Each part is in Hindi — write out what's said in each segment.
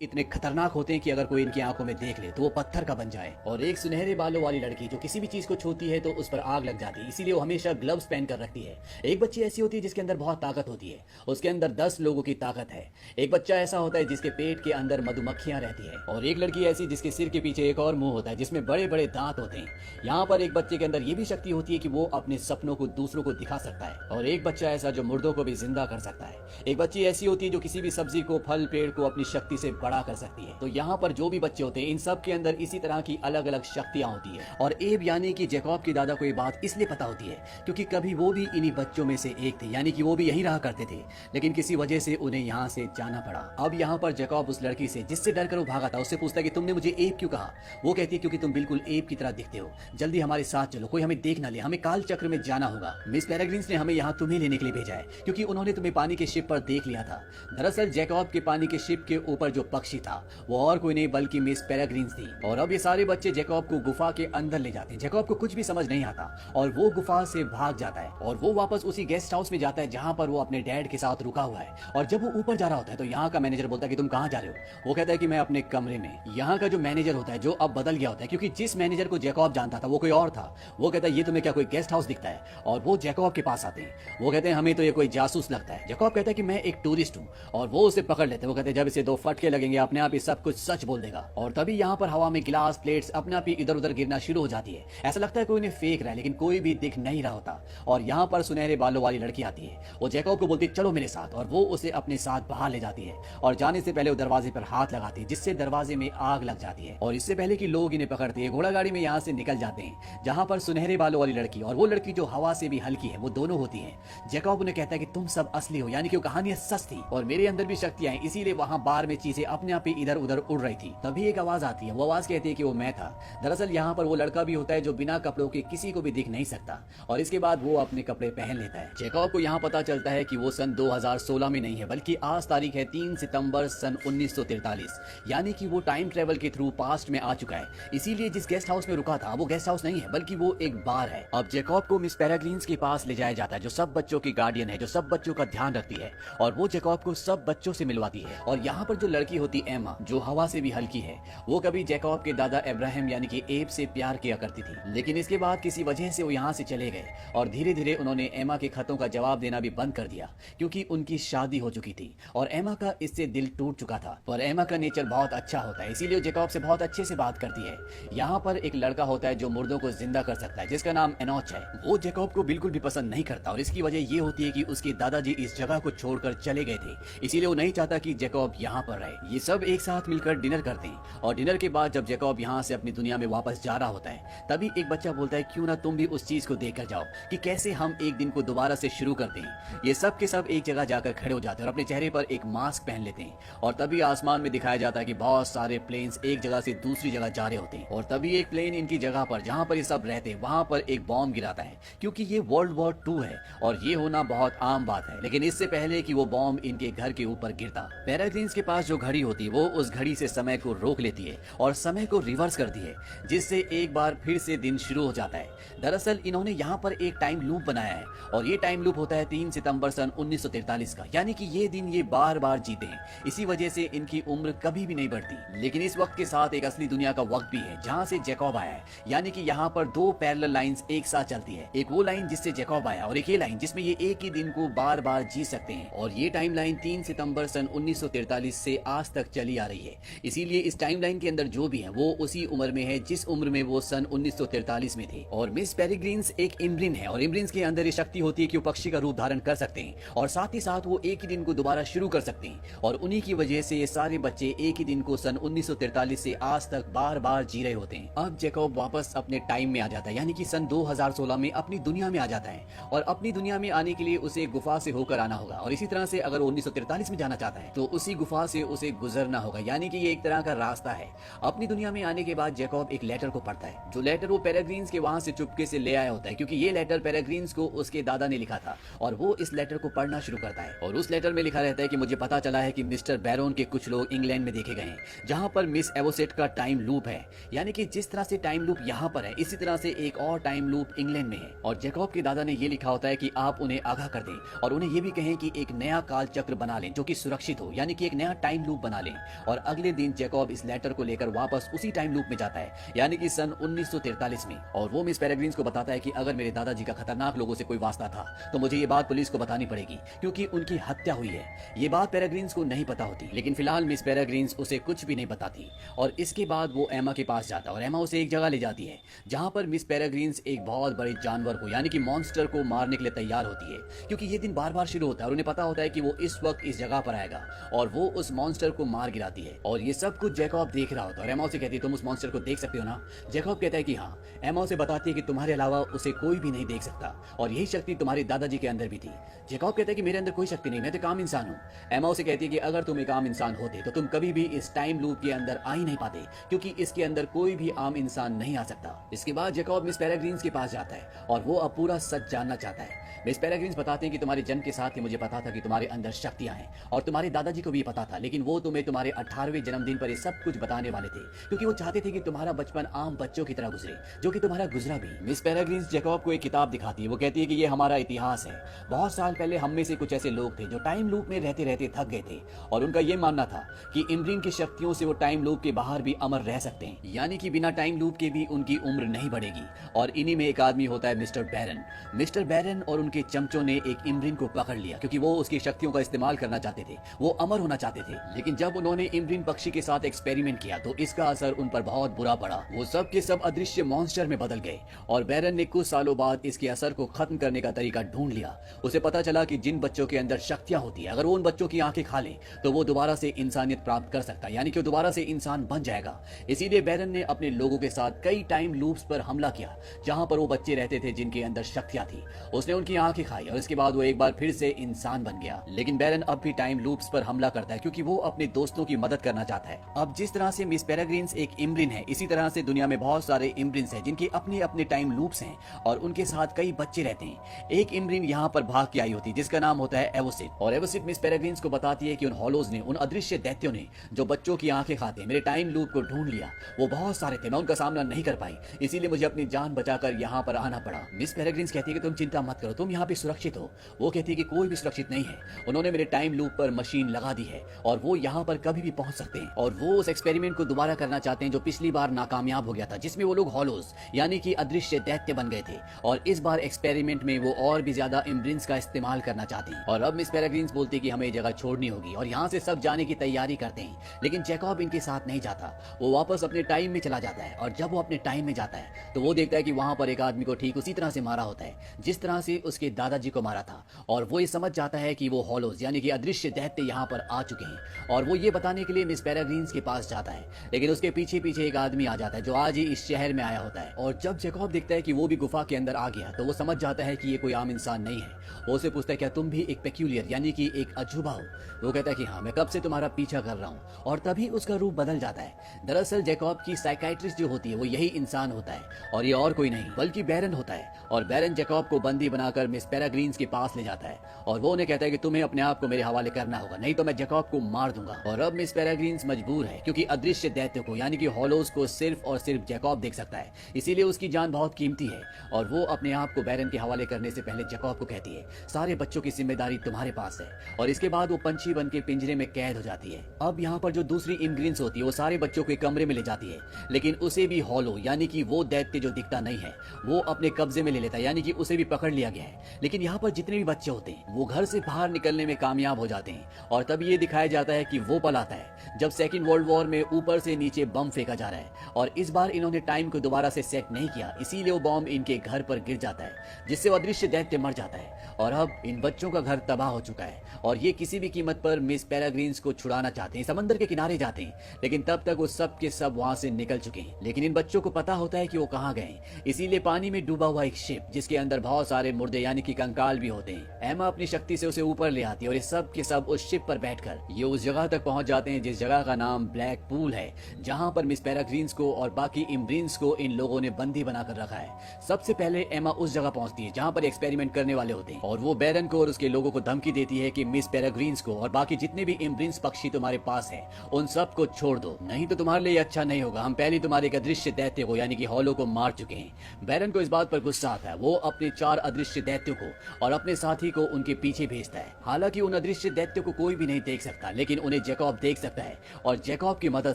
इतने खतरनाक होते हैं कि अगर कोई इनकी आंखों में देख ले तो वो पत्थर का बन जाए। और एक सुनहरे बालों वाली लड़की जो किसी भी चीज को छूती है तो उस पर आग लग जाती है, इसीलिए वो हमेशा ग्लव्स पहन कर रखती है। एक बच्ची ऐसी होती है जिसके अंदर बहुत ताकत होती है, उसके अंदर 10 लोगों की ताकत है। एक बच्चा ऐसा होता है जिसके पेट के अंदर मधुमक्खियां रहती है। और एक लड़की ऐसी जिसके सिर के पीछे एक और मुंह होता है जिसमें बड़े बड़े दांत होते हैं। यहाँ पर एक बच्चे के अंदर ये भी शक्ति होती है कि वो अपने सपनों को दूसरों को दिखा सकता है। और एक बच्चा ऐसा जो मुर्दों को भी जिंदा कर सकता है। एक बच्ची ऐसी होती है जो किसी भी सब्जी को, फल, पेड़ को अपनी शक्ति से बड़ा कर सकती है। तो यहाँ पर जो भी बच्चे होते हैं इन सब के अंदर इसी तरह की अलग अलग शक्तियां होती है। और एब यानी कि जैकब के दादा को ये बात इसलिए पता होती है क्योंकि कभी वो भी इन्हीं बच्चों में से एक थे, यानी कि वो भी यहीं रहा करते थे, लेकिन किसी वजह से उन्हें यहाँ से जाना पड़ा। अब यहाँ पर जैकब उस लड़की से जिससे डर कर वो भागा था उससे पूछता है कि तुमने मुझे एब क्यों कहा। वो कहती है क्योंकि तुम बिल्कुल एब की तरह दिखते हो, जल्दी हमारे साथ चलो, कोई हमें देख ना ले, हमें काल चक्र में जाना होगा। मिस पेरेग्रिन्स ने हमें यहाँ तुम्हें लेने के लिए भेजा है क्योंकि उन्होंने तुम्हें पानी के शिप पर देख लिया था। दरअसल जैकब के पानी के शिप के ऊपर जो पक्षी था वो और कोई नहीं बल्कि मिस पेरेग्रिन्स थी। और अब ये सारे बच्चे जैकब को गुफा के अंदर ले जाते हैं। जैकब को कुछ भी समझ नहीं आता और वो गुफा से भाग जाता है और वो वापस उसी गेस्ट हाउस में जाता है जहां पर वो अपने डैड के साथ रुका हुआ है। और जब वो ऊपर जा रहा होता है तो यहाँ का मैनेजर बोलता है कि तुम कहाँ जा रहे हो। वो कहता है कि मैं अपने कमरे में। यहाँ का जो मैनेजर होता है, जो अब बदल गया होता है क्योंकि जिस मैनेजर को जैकब जानता था वो कोई और था, वो कहता है ये तुम्हें क्या कोई गेस्ट हाउस दिखता है। और वो जैकब के पास आते हैं। वो कहते हैं हमें तो ये कोई जासूस लगता है। जैकब कहता है कि मैं एक टूरिस्ट हूँ। और वो उसे पकड़ लेते हैं। वो कहते हैं जब इसे 2 फटके लगेंगे अपने आप ही सब कुछ सच बोल देगा। और तभी यहाँ पर हवा में गिलास, प्लेट्स अपने आप ही इधर उधर गिरना शुरू हो जाती है। ऐसा लगता है कोई उन्हें फेंक रहा है लेकिन कोई भी दिख नहीं रहा होता। और यहाँ पर सुनहरे बालों वाली लड़की आती है। वो जैकब को बोलती है चलो मेरे साथ, और वो उसे अपने साथ बाहर ले जाती है। और जाने से पहले वो दरवाजे पर हाथ लगाती है जिससे दरवाजे में आग लग जाती है। और इससे पहले कि लोग इन्हें पकड़ते हैं घोड़ा गाड़ी में यहाँ से निकल जाते हैं, जहाँ पर सुनहरे बालों वाली लड़की और वो लड़की जो हवा से भी हल्की है वो दोनों होती है। जैकब उन्हें कहता है कि तुम सब असली हो, यानी कि वो कहानी सच थी और मेरे अंदर भी शक्तियां हैं, इसीलिए वहाँ बार में चीजें अपने आप ही इधर उधर उड़ रही थी। तभी एक आवाज आती है। वो आवाज कहती है कि वो मैं था। दरअसल यहाँ पर वो लड़का भी होता है जो बिना कपड़ों के किसी को भी दिख नहीं सकता। और इसके बाद वो अपने कपड़े पहन लेता है। जैकब को यहाँ पता चलता है कि वो सन 2016 में नहीं है बल्कि आज तारीख है 3 सितंबर सन 1943, यानी कि वो टाइम ट्रेवल के थ्रू पास्ट में आ चुका है। इसीलिए जिस गेस्ट हाउस में रुका था वो गेस्ट हाउस नहीं है बल्कि वो एक बार है। अब जैकब को मिस पेरेग्रिन्स के पास ले जाया जाता है जो सब बच्चों की गार्डियन है, जो सब बच्चों का ध्यान रखती है। और वो जैकब को सब बच्चों से मिलवाती है। और यहाँ पर जो लड़की होती एमा, जो हवा से भी हल्की है, वो कभी जैकब के दादा इब्राहिम यानी कि एब से प्यार किया करती थी। लेकिन इसके बाद किसी वजह से वो यहाँ से चले गए और धीरे धीरे उन्होंने एमा के खतों का जवाब देना भी बंद कर दिया क्योंकि उनकी शादी हो चुकी थी और एमा का इससे दिल टूट चुका था। पर एमा का नेचर बहुत अच्छा होता है, इसीलिए जैकब से बहुत अच्छे से बात करती है। यहाँ पर एक लड़का होता है जो मुर्दों को जिंदा कर सकता है जिसका नाम एनोच है। वो जैकब को बिल्कुल भी पसंद नहीं करता और इसकी वजह ये होती है कि उसके दादाजी इस जगह को छोड़कर चले गए थे, इसीलिए वो नहीं चाहता कि जैकब यहाँ पर रहे। ये सब एक साथ मिलकर डिनर करते हैं और डिनर के बाद जब जैकब यहाँ से अपनी दुनिया में वापस जा रहा होता है तभी एक बच्चा बोलता है क्यों ना तुम भी उस चीज को देख कर जाओ कि कैसे हम एक दिन को दोबारा से शुरू करते हैं। ये सब के सब एक जगह जाकर खड़े हो जाते हैं और अपने चेहरे पर एक मास्क पहन लेते हैं। और तभी आसमान में दिखाया जाता है कि बहुत सारे प्लेन्स एक जगह से दूसरी जगह जा रहे होते हैं। और तभी एक प्लेन इनकी जगह पर, जहाँ पर ये सब रहते हैं, वहां पर एक बॉम्ब गिराता है क्योंकि ये वर्ल्ड वॉर 2 है और ये होना बहुत आम बात है। लेकिन इससे पहले कि वो बॉम्ब इनके घर के ऊपर गिरता, पेरेग्रिन्स के पास जो घड़ी होती है वो उस घड़ी से समय को रोक लेती है और समय को रिवर्स करती है जिससे एक बार फिर से दिन शुरू हो जाता है। दरअसल इन्होंने यहाँ पर एक टाइम लूप बनाया है और ये टाइम लूप होता है 3 सितंबर सन 1943 का, यानी कि ये दिन ये बार बार जीते हैं। इसी वजह से इनकी उम्र कभी भी नहीं बढ़ती। लेकिन इस वक्त के साथ एक असली दुनिया का वक्त भी है जहाँ से जैकब आया है, यानी कि यहाँ पर 2 पैरेलल लाइंस एक साथ चलती है। एक वो लाइन जिससे जैकब आया और एक ये लाइन जिसमें ये एक ही दिन को बार बार जी सकते हैं। और ये टाइम लाइन 3 सितंबर सन 1943 से आज तक चली आ रही है। इसीलिए इस टाइम लाइन के अंदर जो भी है वो उसी उम्र में है जिस उम्र में वो सन 1943 में थे। और मिस पेरेग्रिन्स एक इम्ब्रिन है और इम्ब्रिन्स के अंदर ये शक्ति होती है कि वो पक्षी का रूप धारण कर सकते हैं और साथ ही साथ वो एक ही दिन को दोबारा शुरू कर सकते हैं। और उन्हीं की वजह से ये सारे बच्चे एक ही दिन को सन 1943 से आज तक बार बार जी रहे होते हैं। अब जैकब वापस अपने टाइम में आ जाता है, यानी कि सन 2016 में अपनी दुनिया में आ जाता है। और अपनी दुनिया में आने के लिए उसे गुफा से होकर आना होगा और इसी तरह से अगर वो 1943 में जाना चाहता है तो उसी गुफा से उसे गुजरना होगा, यानी कि ये एक तरह का रास्ता है। अपनी दुनिया में आने के बाद जैकब एक लेटर को पढ़ता है, जो लेटर वो पेरेग्रिन्स के वहां से चुपके से ले आया होता है क्योंकि ये लेटर पेरेग्रिन्स को उसके दादा ने लिखा था। और वो इस लेटर को पढ़ना शुरू करता है और उस लेटर में लिखा रहता है कि मुझे पता चला है कि मिस्टर बैरोन के कुछ लोग इंग्लैंड में देखे गए हैं जहां पर मिस एवोसेट का टाइम लूप है, यानी कि जिस तरह से टाइम लूप यहाँ पर है इसी तरह से एक और टाइम लूप इंग्लैंड में है। और जैकब के दादा ने ये लिखा होता है कि आप उन्हें आगाह कर दें और उन्हें ये भी कहें कि एक नया काल चक्र बना लें जो कि सुरक्षित हो, यानी कि एक नया टाइम लूप बना लें। और अगले दिन जैकब इस लेटर को लेकर वापस उसी टाइम लूप में जाता है, यानी कि सन 1943 में, और वो मिस पेरेग्रिन्स को बताता है कि अगर मेरे दादाजी का खतरनाक लोगों से कोई वास्ता था तो मुझे ये बात पुलिस को बतानी पड़ेगी, क्योंकि उनकी हत्या हुई है। ये बात पेरेग्रिन्स को नहीं पता होती, लेकिन फिलहाल मिस पेरेग्रिन्स उसे कुछ भी नहीं बताती। और इसके बाद वो एमा के पास जाता है और एमा उसे एक जगह ले जाती है जहां पर मिस पेरेग्रिन्स एक बहुत बड़े जानवर को, यानी कि मॉन्स्टर को मारने के लिए तैयार होती है, क्योंकि ये दिन बार बार शुरू होता है और उन्हें पता होता है कि वो इस वक्त इस जगह पर आएगा और वो उस मॉन्स्टर को मार गिराती है। और ये सब कुछ जैकब देख रहा होता है और एमा उसे कहती है तुम उस मॉन्स्टर को देख सकते हो ना। जैकब कहता है कि हाँ। एमा उसे बताती है कि तुम्हारे अलावा उसे कोई भी नहीं देख सकता और यही शक्ति तुम्हारे दादाजी के अंदर भी थी। जैकब कहता है कि मेरे अंदर कोई शक्ति नहीं, मैं तो एक आम इंसान हूँ। एमा उसे कहती है कि अगर तुम एक आम इंसान होते तो तुम कभी भी इस टाइम लूप के अंदर आ ही नहीं पाते, क्योंकि इसके अंदर कोई भी आम इंसान नहीं आ सकता। इसके बाद जैकब मिस पेरेग्रिन्स के पास जाता है और वो अब पूरा सच जानना चाहता है। मिस पेरेग्रिन्स बताते हैं कि तुम्हारे जन्म के साथ ही मुझे पता था कि तुम्हारे अंदर शक्तियां हैं और तुम्हारे दादाजी को भी पता था, लेकिन वो तुम्हें तुम्हारे 18वें जन्मदिन पर ये सब कुछ बताने वाले थे, क्योंकि वो चाहते थे कि तुम्हारा बचपन आम बच्चों की तरह गुजरे, जो कि तुम्हारा गुजरा भी। मिस पेरेग्रिन्स जैकब को एक किताब दिखाती है। वो कहती है कि ये हमारा इतिहास है। बहुत साल पहले हम में से कुछ ऐसे लोग थे जो टाइम लूप में रहते रहते थक गए थे और उनका ये मानना था कि इम्ब्रिन की शक्तियों से वो टाइम लूप के बाहर भी अमर रह सकते हैं, यानी कि बिना टाइम लूप के भी उनकी उम्र नहीं बढ़ेगी। और इन्हीं में एक आदमी होता है मिस्टर बैरन। मिस्टर बैरन और उनके चमचों ने एक इम्ब्रिन को पकड़ लिया, क्योंकि वो उसकी शक्तियों का इस्तेमाल करना चाहते थे, वो अमर होना चाहते थे। लेकिन जब उन्होंने इम्ब्रिन पक्षी के साथ एक्सपेरिमेंट किया तो इसका असर उन पर बहुत बुरा पड़ा। वो सब के सब अदृश्य मॉन्स्टर में बदल गए और बैरन ने कुछ सालों बाद इसके असर को खत्म करने का तरीका ढूंढ लिया। उसे पता चला कि जिन बच्चों के अंदर शक्तियां होती है, अगर वो उन बच्चों की आंखें खा ले तो वो दोबारा से इंसानियत प्राप्त कर सकता है, यानी कि वो दोबारा से इंसान बन जाएगा। इसीलिए बैरन ने अपने लोगों के साथ कई टाइम लूप्स पर हमला किया जहां पर वो बच्चे रहते थे जिनके अंदर शक्तियां थी। उसने उनकी आंखें खाई और इसके बाद वो एक बार फिर से इंसान बन गया। लेकिन बैरन अब भी टाइम लूप्स पर हमला करता है, क्योंकि वो अपने दोस्तों की मदद करना चाहता है। अब जिस तरह से मिस पेरेग्रिन्स एक इम्ब्रिन है, इसी तरह से दुनिया में बहुत सारे इम्ब्रिन्स हैं जिनके अपने अपने टाइम लूप्स हैं और उनके साथ कई बच्चे रहते हैं। एक इम्ब्रिन यहाँ पर भाग के आई होती है जिसका नाम होता है एवोसिड, और एवोसिड मिस पेरेग्रिन्स को बताती है कि उन हॉलोज ने, उन अदृश्य दैत्यों ने जो बच्चों की आंखें खाते हैं, मेरे टाइम लूप को ढूंढ लिया। वो बहुत सारे थे, मैं उनका सामना नहीं कर पाई, इसीलिए मुझे अपनी जान बचाकर यहाँ पर आना पड़ा। मिस पेरेग्रिन्स कहती है कि तुम चिंता मत करो, तुम यहाँ पे सुरक्षित हो। वो कहती है कि कोई भी सुरक्षित नहीं है, उन्होंने मेरे टाइम लूप पर मशीन लगा दी है और वो यहाँ पर कभी भी पहुंच सकते हैं। और वो उस एक्सपेरिमेंट को दोबारा करना चाहते हैं जो पिछली बार नाकामयाब हो गया था, जिसमें वो लोग हॉलोज यानी कि अदृश्य दैत्य बन गए थे। और इस बार एक्सपेरिमेंट में वो और भी ज्यादा इम्ब्रिन्स का इस्तेमाल करना चाहते हैं। और अब मिस पेरेग्रिन्स बोलती है कि हमें जगह छोड़नी होगी और यहाँ से सब जाने की तैयारी करते हैं। लेकिन जैकब इनके साथ नहीं जाता, वो वापस अपने टाइम में चला जाता है। और जब वो अपने टाइम में जाता है तो वो देखता है कि वहां पर एक आदमी को ठीक उसी तरह से मारा होता है जिस तरह से उसके दादाजी को मारा था। और वो ये समझ जाता है कि वो हॉलोज यानी कि अदृश्य दैत्य यहाँ पर आ चुके हैं और वो ये बताने के लिए मिस पेरेग्रिन्स के पास जाता है। लेकिन उसके पीछे पीछे एक आदमी आ जाता है जो आज ही इस शहर में आया होता है। और जब जैकब देखता है कि वो भी गुफा के अंदर आ गया तो वो समझ जाता है कि ये कोई आम इंसान नहीं है। वो उसे पूछता है क्या तुम भी एक पेक्यूलियर यानी कि एक अजूबा हो? वो कहता है कि हाँ, मैं कब से तुम्हारा पीछा कर रहा हूँ। और तभी उसका रूप बदल जाता है। दरअसल जैकब की साइकाइट्रिस्ट जो होती है वो यही इंसान होता है और ये और कोई नहीं बल्कि बैरन होता है। और बैरन जैकब को बंदी बनाकर मिस पेरेग्रिन्स के पास ले जाता है और वो उन्हें कहता है कि तुम्हें अपने आप को मेरे हवाले करना होगा, नहीं तो मैं जैकब को मार दूंगा। और अब मिस पेरेग्रिन्स मजबूर है, क्योंकि अदृश्य दैत्य को यानी कि हॉलोज को सिर्फ और सिर्फ जैकब देख सकता है, इसीलिए उसकी जान बहुत कीमती है। और वो अपने आप को बैरन के हवाले करने से पहले जैकब को कहती है सारे बच्चों की जिम्मेदारी तुम्हारे पास है। और इसके बाद वो पंछी बन के पिंजरे में कैद हो जाती है। अब यहाँ पर जो दूसरी इम्ब्रिन्स होती है वो सारे बच्चों को एक कमरे में ले जाती है, लेकिन उसे भी हॉलो यानी कि वो दैत्य जो दिखता नहीं है वो अपने कब्जे में ले लेता है, यानी कि उसे भी पकड़ लिया गया है। लेकिन यहाँ पर जितने भी बच्चे होते हैं वो घर से बाहर निकलने में कामयाब हो जाते हैं। और तब ये दिखाया जाता है कि वो पल आता है जब सेकेंड वर्ल्ड वॉर में ऊपर से नीचे बम फेंका जा रहा है और इस बार इन्होंने टाइम को दोबारा से सेट नहीं किया, इसीलिए वो बम इनके घर पर गिर जाता है जिससे वो अदृश्य दैत्य मर जाता है। और अब इन बच्चों का घर तबाह हो चुका है और ये किसी भी कीमत पर मिस पेरेग्रिन्स को छुड़ाना चाहते हैं, समंदर के किनारे जाते हैं। लेकिन तब तक वो सब के सब वहां से निकल चुके हैं। लेकिन इन बच्चों को पता होता है कि वो कहाँ गए, इसीलिए पानी में डूबा हुआ एक शिप जिसके अंदर बहुत सारे मुर्दे यानी कि कंकाल भी होते हैं, एमा अपनी शक्ति से उसे ऊपर ले आती है और ये सब के सब उस शिप पर बैठकर ये उस जगह तक पहुंच जाते हैं जिस जगह का नाम ब्लैक पूल है, जहां पर मिस पेरेग्रिन्स को और बाकी इम्ब्रिन्स को इन लोगों ने बंदी बनाकर रखा है। सबसे पहले एमा उस जगह पहुंचती है जहां पर एक्सपेरिमेंट करने वाले होते हैं और वो बैरन को और उसके लोगों को धमकी देती है कि मिस पेरेग्रिन्स को और बाकी जितने भी इम्ब्रिन्स पक्षी तुम्हारे पास हैं उन सब को छोड़ दो, नहीं तो तुम्हारे लिए अच्छा नहीं होगा। हम पहले तुम्हारे एक अदृश्य दैत्य को यानी कि हॉलो को मार चुके हैं। बैरन को इस बात पर गुस्सा आता है। वो अपने 4 अदृश्य दैत्यों को और अपने साथी को उनके पीछे भेजता है। हालांकि उन अदृश्य दैत्यों को कोई भी नहीं देख सकता, लेकिन उन्हें उन्हें जैकब देख सकता है और जैकब की मदद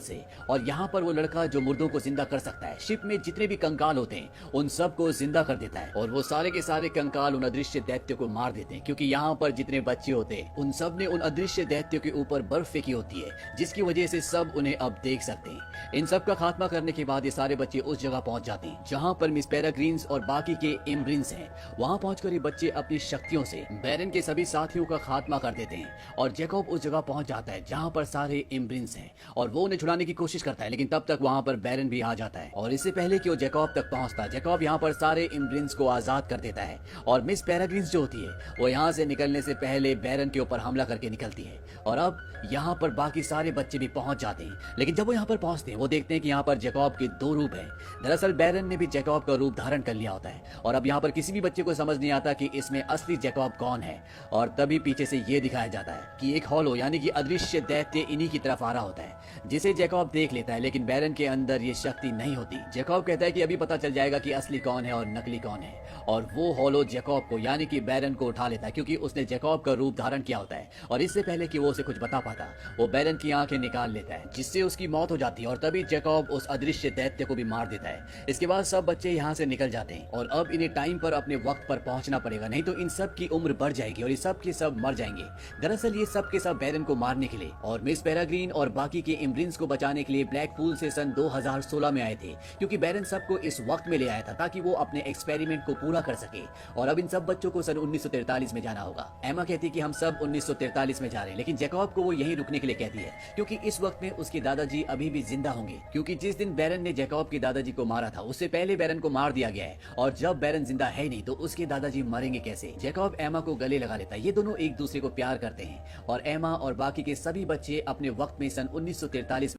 से, और यहाँ पर वो लड़का जो मुर्दों को जिंदा कर सकता है, शिप में जितने भी कंकाल होते हैं उन सबको जिंदा कर देता है और वो सारे के सारे कंकाल उन अदृश्य दैत्य को मार देते हैं, क्योंकि यहाँ पर जितने बच्चे होते हैं उन सब ने उन अदृश्य दैत्य के ऊपर बर्फ फेंकी होती है, जिसकी वजह से सब उन्हें अब देख सकते हैं। इन सब का खात्मा करने के बाद ये सारे बच्चे उस जगह पहुंच जाते हैं जहाँ पर मिस पेरेग्रीन्स और बाकी के इम्ब्रिन्स हैं। वहाँ पहुंचकर ये बच्चे अपनी शक्तियों से बैरन के सभी साथियों का खात्मा कर देते हैं और जैकब उस जगह पहुंच जाता है जहाँ पर सारे इम्ब्रिन्स हैं और वो उन्हें छुड़ाने की कोशिश करता है, लेकिन तब तक वहाँ पर बैरन भी आ जाता है और इससे पहले कि वो जैकब तक पहुंचता, जैकब यहाँ पर सारे इम्ब्रिन्स को आजाद कर देता है और मिस पेरेग्रीन्स जो होती है वो यहाँ से निकलने से पहले बैरन के ऊपर हमला करके निकलती है और अब यहाँ पर बाकी सारे बच्चे भी पहुंच जाते हैं। लेकिन जब वो यहाँ पर पहुंचते हैं वो देखते हैं कि यहाँ पर जैकब के दो रूप हैं। दरअसल बैरन ने भी जैकब का रूप धारण कर लिया होता है और अब यहाँ पर किसी भी बच्चे को समझ नहीं आता कि इसमें असली जैकब कौन है और तभी पीछे से ये दिखाया जाता है कि एक हॉलो यानी कि अदृश्य दैत्य इन्हीं की तरफ आ रहा होता है, जिसे जैकब देख लेता है, लेकिन बैरन के अंदर ये शक्ति नहीं होती। जैकब कहता है कि अभी पता चल जाएगा कि असली कौन है और नकली कौन है और वो हॉलो जैकब को यानी कि बैरन को उठा लेता है, क्योंकि उसने जैकब का रूप धारण किया होता है और इससे पहले कि वो उसे कुछ बता पाता वो बैरन की आंखें निकाल लेता है, जिससे उसकी मौत हो जाती है और तभी जैकब उस अदृश्य दैत्य को भी मार देता है। इसके बाद सब बच्चे यहाँ से निकल जाते हैं और अब इन्हें टाइम पर अपने वक्त पर पहुंचना पड़ेगा, नहीं तो इन सब की उम्र बढ़ जाएगी और ये सब के सब मर जाएंगे। दरअसल ये सब के सब बैरन को मारने के लिए और मिस पेरेग्रीन और बाकी के इम्ब्रिन्स को बचाने के लिए ब्लैक पूल से सन 2016 में आए थे, क्योंकि बैरन सबको इस वक्त में ले आया था ताकि वो अपने एक्सपेरिमेंट को पूरा कर सके और अब इन सब बच्चों को सन 1943 में जाना होगा। एमा कहती कि हम सब 1943 में जा रहे हैं, लेकिन जैकब को वो यहीं रुकने के लिए कहती है क्योंकि इस वक्त में उसके दादाजी अभी भी जिंदा होंगे, क्योंकि जिस दिन बैरन ने जैकब के दादाजी को मारा था उससे पहले बैरन को मार दिया गया है और जब बैरन जिंदा है नहीं तो उसके दादाजी मरेंगे कैसे। जैकब एमा को गले लगा लेता है। ये दोनों एक दूसरे को प्यार करते हैं और एमा और बाकी के सभी बच्चे अपने वक्त में सन 1943